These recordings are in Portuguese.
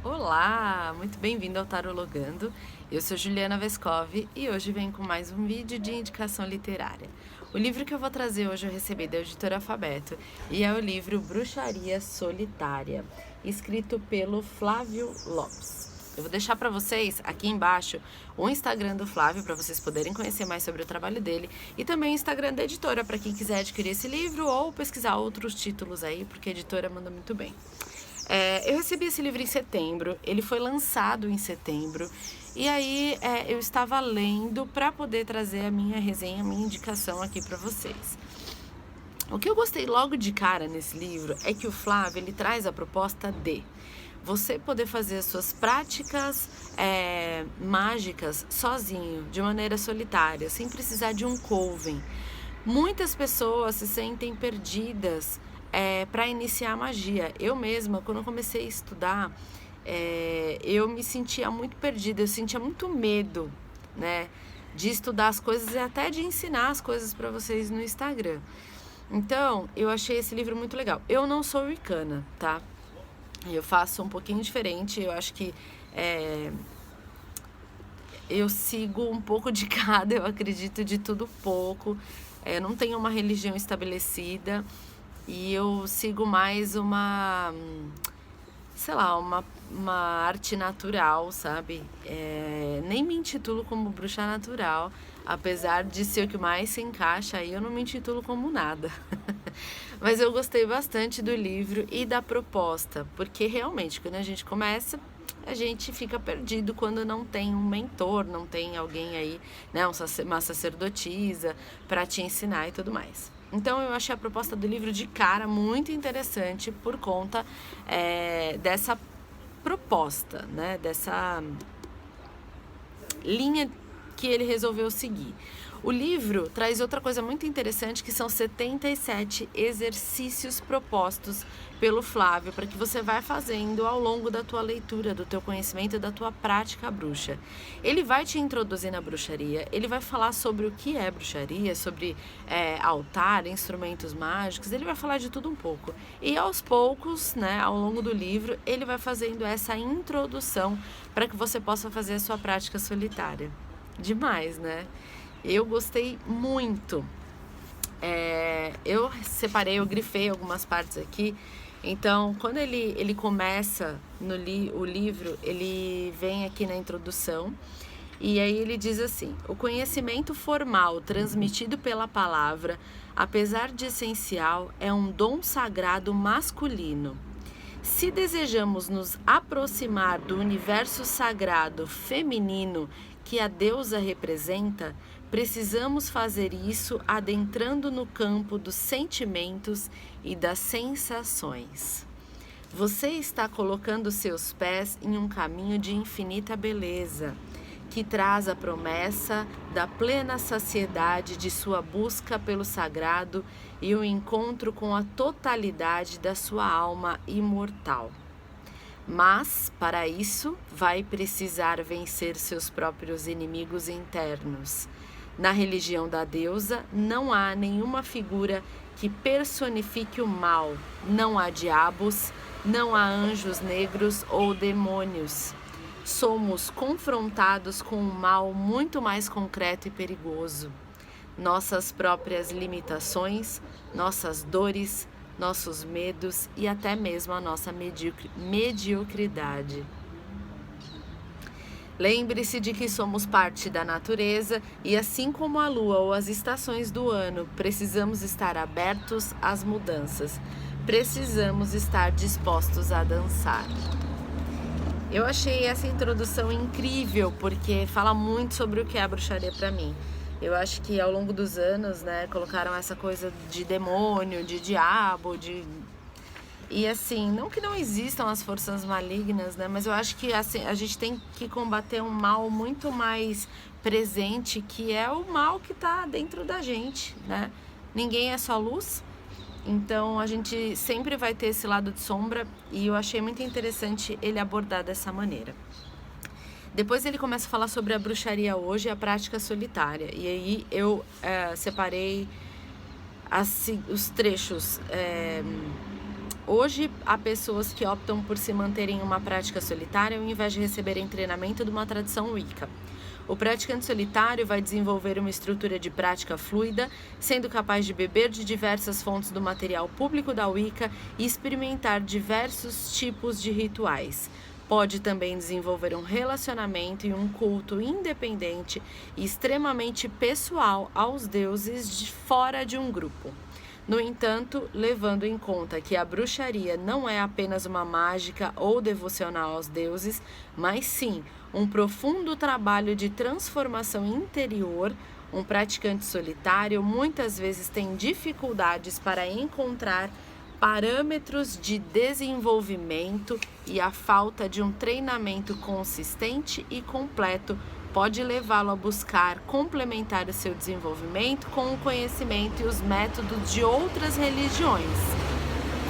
Olá, muito bem-vindo ao Tarologando. Eu sou Juliana Vescov e hoje venho com mais um vídeo de indicação literária. O livro que eu vou trazer hoje eu recebi da editora Alfabeto e é o livro Bruxaria Solitária, escrito pelo Flávio Lopes. Eu vou deixar para vocês aqui embaixo o Instagram do Flávio para vocês poderem conhecer mais sobre o trabalho dele e também o Instagram da editora para quem quiser adquirir esse livro ou pesquisar outros títulos aí, porque a editora manda muito bem. Eu recebi esse livro em setembro, ele foi lançado em setembro, e aí eu estava lendo para poder trazer a minha resenha, a minha indicação aqui para vocês. O que eu gostei logo de cara nesse livro é que o Flávio ele traz a proposta de você poder fazer as suas práticas mágicas sozinho, de maneira solitária, sem precisar de um coven. Muitas pessoas se sentem perdidas para iniciar a magia. Eu mesma, quando eu comecei a estudar, eu me sentia muito perdida, eu sentia muito medo, né, de estudar as coisas e até de ensinar as coisas para vocês no Instagram. Então, eu achei esse livro muito legal. Eu não sou wicana, tá? Eu faço um pouquinho diferente, eu acho que eu sigo um pouco de cada, eu acredito de tudo pouco. Não tenho uma religião estabelecida e eu sigo mais sei lá, uma arte natural, sabe? Nem me intitulo como bruxa natural, apesar de ser o que mais se encaixa aí, eu não me intitulo como nada. Mas eu gostei bastante do livro e da proposta, porque realmente, quando a gente começa, a gente fica perdido quando não tem um mentor, não tem alguém aí, né, uma sacerdotisa para te ensinar e tudo mais. Então eu achei a proposta do livro de cara muito interessante por conta dessa proposta, né, dessa linha que ele resolveu seguir. O livro traz outra coisa muito interessante, que são 77 exercícios propostos pelo Flávio, para que você vá fazendo ao longo da tua leitura, do teu conhecimento e da tua prática bruxa. Ele vai te introduzir na bruxaria, ele vai falar sobre o que é bruxaria, sobre altar, instrumentos mágicos, ele vai falar de tudo um pouco. E aos poucos, né, ao longo do livro, ele vai fazendo essa introdução para que você possa fazer a sua prática solitária. Demais, né? Eu gostei muito. Eu separei, eu grifei algumas partes aqui. Então, quando ele começa o livro, ele vem aqui na introdução e aí ele diz assim: o conhecimento formal transmitido pela palavra, apesar de essencial, é um dom sagrado masculino. Se desejamos nos aproximar do universo sagrado feminino que a deusa representa, precisamos fazer isso adentrando no campo dos sentimentos e das sensações. Você está colocando seus pés em um caminho de infinita beleza, que traz a promessa da plena saciedade de sua busca pelo sagrado e o encontro com a totalidade da sua alma imortal. Mas, para isso, vai precisar vencer seus próprios inimigos internos. Na religião da deusa, não há nenhuma figura que personifique o mal, não há diabos, não há anjos negros ou demônios. Somos confrontados com um mal muito mais concreto e perigoso. Nossas próprias limitações, nossas dores, nossos medos e até mesmo a nossa mediocridade. Lembre-se de que somos parte da natureza e, assim como a lua ou as estações do ano, precisamos estar abertos às mudanças. Precisamos estar dispostos a dançar. Eu achei essa introdução incrível, porque fala muito sobre o que é a bruxaria para mim. Eu acho que ao longo dos anos, né, colocaram essa coisa de demônio, de diabo, E assim, não que não existam as forças malignas, né, mas eu acho que assim, a gente tem que combater um mal muito mais presente, que é o mal que está dentro da gente, né? Ninguém é só luz. Então a gente sempre vai ter esse lado de sombra e eu achei muito interessante ele abordar dessa maneira. Depois ele começa a falar sobre a bruxaria hoje e a prática solitária. E aí eu separei os trechos Hoje, há pessoas que optam por se manterem em uma prática solitária ao invés de receberem treinamento de uma tradição Wicca. O praticante solitário vai desenvolver uma estrutura de prática fluida, sendo capaz de beber de diversas fontes do material público da Wicca e experimentar diversos tipos de rituais. Pode também desenvolver um relacionamento e um culto independente e extremamente pessoal aos deuses de fora de um grupo. No entanto, levando em conta que a bruxaria não é apenas uma mágica ou devocional aos deuses, mas sim um profundo trabalho de transformação interior, um praticante solitário muitas vezes tem dificuldades para encontrar parâmetros de desenvolvimento e a falta de um treinamento consistente e completo pode levá-lo a buscar complementar o seu desenvolvimento com o conhecimento e os métodos de outras religiões,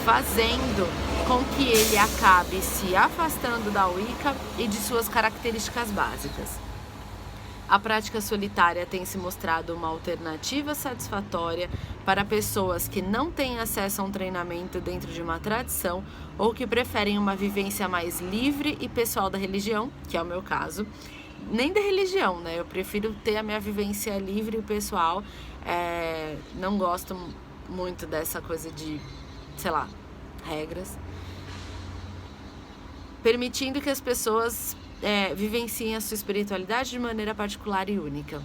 fazendo com que ele acabe se afastando da Wicca e de suas características básicas. A prática solitária tem se mostrado uma alternativa satisfatória para pessoas que não têm acesso a um treinamento dentro de uma tradição ou que preferem uma vivência mais livre e pessoal da religião, que é o meu caso. Nem da religião, né? Eu prefiro ter a minha vivência livre e pessoal. Não gosto muito dessa coisa de, sei lá, regras. Permitindo que as pessoas vivenciem a sua espiritualidade de maneira particular e única.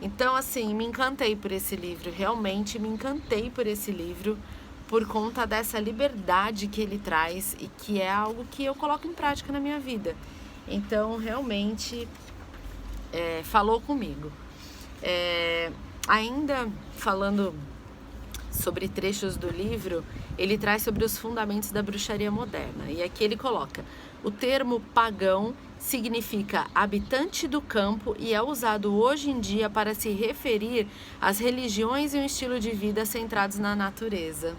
Então, assim, me encantei por esse livro. Realmente me encantei por esse livro por conta dessa liberdade que ele traz e que é algo que eu coloco em prática na minha vida. Então, realmente, falou comigo. Ainda falando sobre trechos do livro, ele traz sobre os fundamentos da bruxaria moderna. E aqui ele coloca: o termo pagão significa habitante do campo e é usado hoje em dia para se referir às religiões e um estilo de vida centrados na natureza.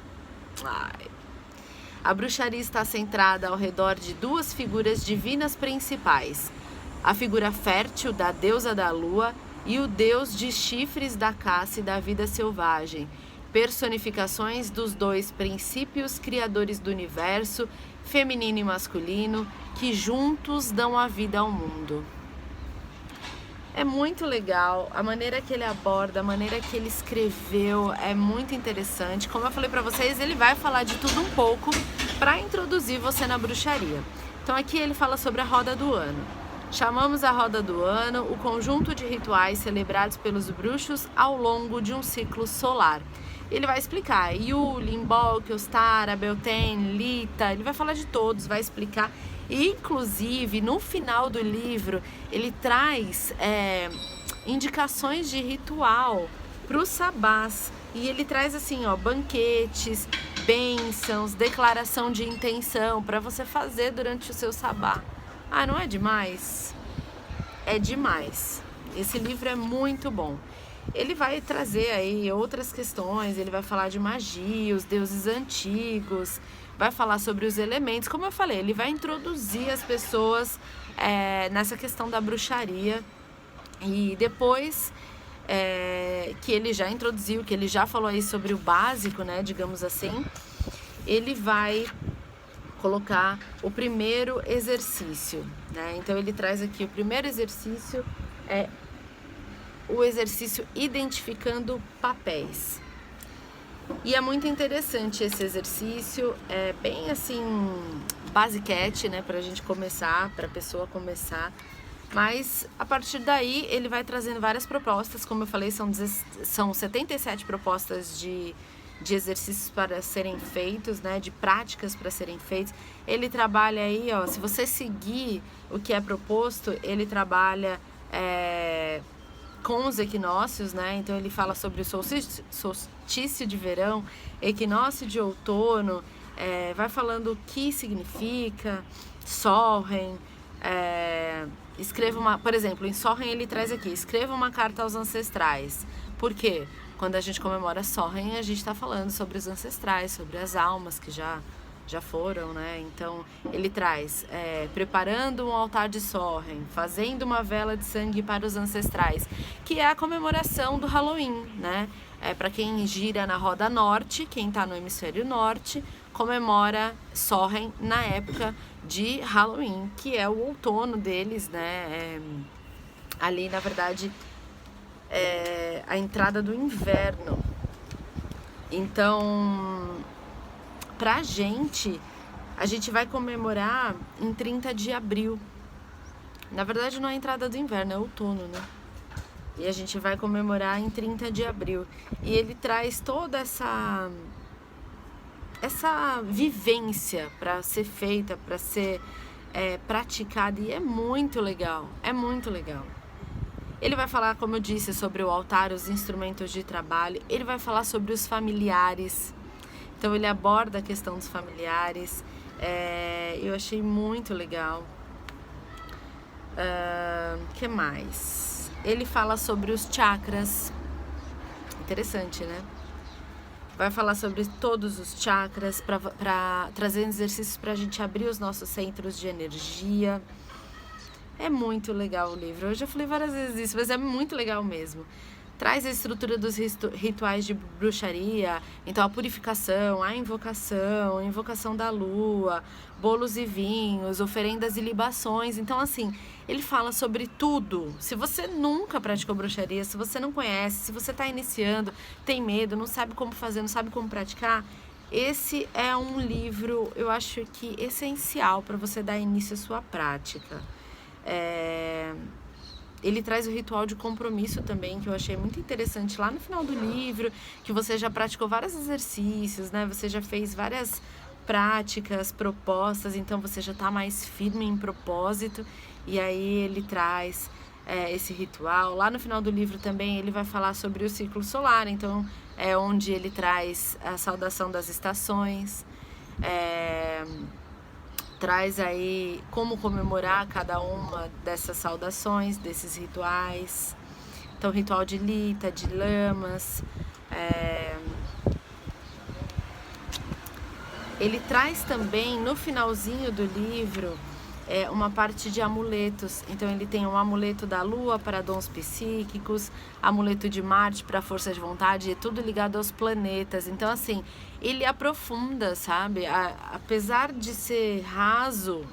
A bruxaria está centrada ao redor de duas figuras divinas principais: a figura fértil da deusa da lua e o deus de chifres da caça e da vida selvagem, personificações dos dois princípios criadores do universo, feminino e masculino, que juntos dão a vida ao mundo. É muito legal, a maneira que ele aborda, a maneira que ele escreveu é muito interessante. Como eu falei pra vocês, ele vai falar de tudo um pouco para introduzir você na bruxaria. Então aqui ele fala sobre a roda do ano. Chamamos a roda do ano o conjunto de rituais celebrados pelos bruxos ao longo de um ciclo solar. Ele vai explicar Yule, Imbolc, Ostara, Beltane, Lita, ele vai falar de todos, vai explicar. E, inclusive, no final do livro, ele traz indicações de ritual para os sabás. E ele traz assim, banquetes, bênçãos, declaração de intenção para você fazer durante o seu sabá. Não é demais? É demais. Esse livro é muito bom. Ele vai trazer aí outras questões, ele vai falar de magia, os deuses antigos, vai falar sobre os elementos. Como eu falei, ele vai introduzir as pessoas nessa questão da bruxaria. E depois que ele já introduziu, que ele já falou aí sobre o básico, né, digamos assim, ele vai colocar o primeiro exercício, né? Então ele traz aqui o primeiro exercício o exercício identificando papéis. E é muito interessante esse exercício, é bem assim, basiquete, né, pra gente começar, pra pessoa começar. Mas a partir daí ele vai trazendo várias propostas, como eu falei, são 77 propostas de exercícios para serem feitos, né, de práticas para serem feitos. Ele trabalha aí, se você seguir o que é proposto, ele trabalha com os equinócios, né? Então ele fala sobre o solstício de verão, equinócio de outono, vai falando o que significa, Samhain, escreva por exemplo, em Samhain ele traz aqui, escreva uma carta aos ancestrais. Por quê? Quando a gente comemora Samhain, a gente está falando sobre os ancestrais, sobre as almas que já foram, né? Então ele traz preparando um altar de Samhain, fazendo uma vela de sangue para os ancestrais, que é a comemoração do Halloween, né? Para quem gira na roda norte, quem está no hemisfério norte, comemora Samhain na época de Halloween, que é o outono deles, né? Ali, na verdade, é a entrada do inverno. Então, pra gente, a gente vai comemorar em 30 de abril. Na verdade, não é a entrada do inverno, é outono, né? E a gente vai comemorar em 30 de abril. E ele traz toda essa vivência para ser feita, para ser praticada. E é muito legal, é muito legal. Ele vai falar, como eu disse, sobre o altar, os instrumentos de trabalho. Ele vai falar sobre os familiares. Então ele aborda a questão dos familiares. Eu achei muito legal. Que mais? Ele fala sobre os chakras. Interessante, né? Vai falar sobre todos os chakras, para trazer exercícios para a gente abrir os nossos centros de energia. É muito legal o livro. Eu já falei várias vezes isso, mas é muito legal mesmo. Traz a estrutura dos rituais de bruxaria, então a purificação, a invocação da lua, bolos e vinhos, oferendas e libações. Então, assim, ele fala sobre tudo. Se você nunca praticou bruxaria, se você não conhece, se você está iniciando, tem medo, não sabe como fazer, não sabe como praticar, esse é um livro, eu acho que essencial para você dar início à sua prática. Ele traz o ritual de compromisso também, que eu achei muito interessante lá no final do livro, que você já praticou vários exercícios, né? Você já fez várias práticas, propostas, então você já está mais firme em propósito. E aí ele traz esse ritual. Lá no final do livro também ele vai falar sobre o ciclo solar, então é onde ele traz a saudação das estações. Traz aí como comemorar cada uma dessas saudações, desses rituais. Então, ritual de Lita, de Lamas. Ele traz também, no finalzinho do livro, uma parte de amuletos. Então, ele tem um amuleto da Lua para dons psíquicos, amuleto de Marte para força de vontade, e tudo ligado aos planetas. Então, assim, ele aprofunda, sabe? Apesar de ser raso,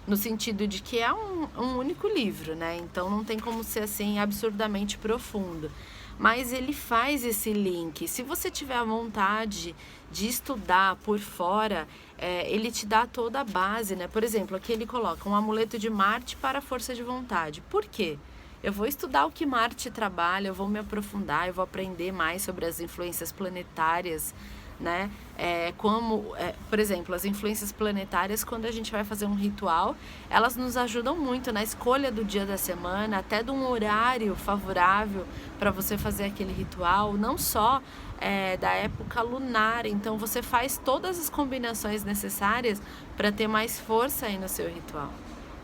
no sentido de que é um único livro, né? Então, não tem como ser, assim, absurdamente profundo. Mas ele faz esse link. Se você tiver a vontade de estudar por fora, ele te dá toda a base, né? Por exemplo, aqui ele coloca um amuleto de Marte para a força de vontade. Por quê? Eu vou estudar o que Marte trabalha, eu vou me aprofundar, eu vou aprender mais sobre as influências planetárias, né? Por exemplo, as influências planetárias, quando a gente vai fazer um ritual, elas nos ajudam muito na escolha do dia da semana, até de um horário favorável para você fazer aquele ritual, não só da época lunar. Então você faz todas as combinações necessárias para ter mais força aí no seu ritual.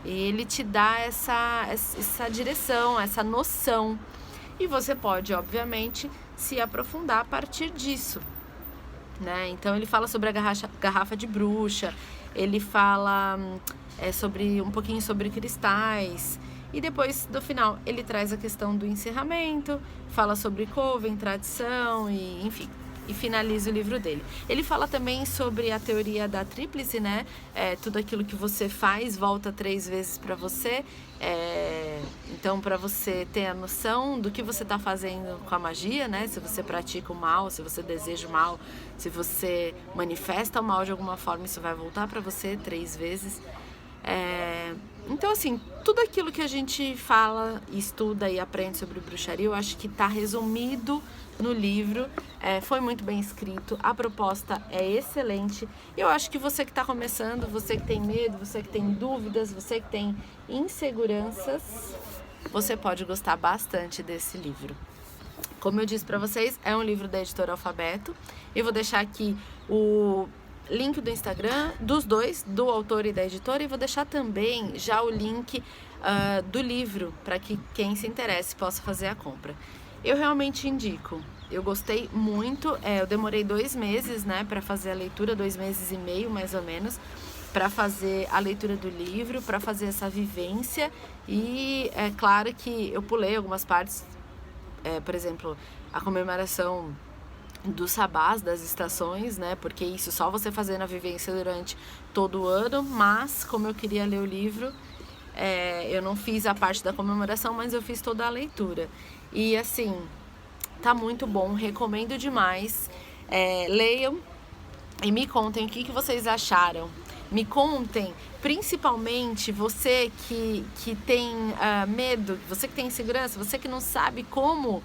E ele te dá essa direção, essa noção. E você pode, obviamente, se aprofundar a partir disso, né? Então ele fala sobre a garrafa de bruxa, ele fala um pouquinho sobre cristais, e depois, do final, ele traz a questão do encerramento, fala sobre coven, tradição, e enfim, e finaliza o livro dele. Ele fala também sobre a teoria da tríplice, né? Tudo aquilo que você faz volta 3 vezes para você. Então, para você ter a noção do que você está fazendo com a magia, né? Se você pratica o mal, se você deseja o mal, se você manifesta o mal de alguma forma, isso vai voltar para você 3 vezes. Então, assim, tudo aquilo que a gente fala, estuda e aprende sobre bruxaria, eu acho que está resumido no livro. Foi muito bem escrito, a proposta é excelente. Eu acho que você que está começando, você que tem medo, você que tem dúvidas, você que tem inseguranças, você pode gostar bastante desse livro. Como eu disse para vocês, é um livro da editora Alfabeto. Eu vou deixar aqui o link do Instagram dos dois, do autor e da editora, e vou deixar também já o link do livro para que quem se interesse possa fazer a compra. Eu realmente indico, eu gostei muito, eu demorei 2 meses, né, para fazer a leitura, 2 meses e meio mais ou menos, para fazer a leitura do livro, para fazer essa vivência, e é claro que eu pulei algumas partes, por exemplo, a comemoração dos sabás, das estações, né? Porque isso só você fazendo a vivência durante todo o ano, mas como eu queria ler o livro, eu não fiz a parte da comemoração, mas eu fiz toda a leitura. E assim, tá muito bom, recomendo demais. Leiam e me contem o que vocês acharam. Me contem, principalmente você que tem medo, você que tem insegurança, você que não sabe como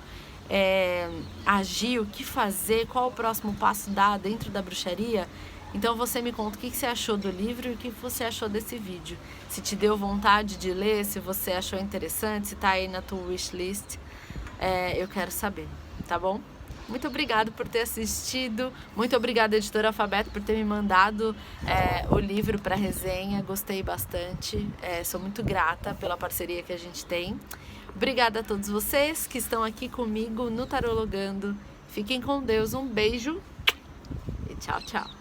agir, o que fazer, qual o próximo passo dar dentro da bruxaria. Então você me conta o que você achou do livro e o que você achou desse vídeo. Se te deu vontade de ler, se você achou interessante, se tá aí na tua wishlist, eu quero saber, tá bom? Muito obrigada por ter assistido, muito obrigada, Editora Alfabeto, por ter me mandado o livro para resenha, gostei bastante, sou muito grata pela parceria que a gente tem. Obrigada a todos vocês que estão aqui comigo no Tarologando. Fiquem com Deus, um beijo e tchau, tchau.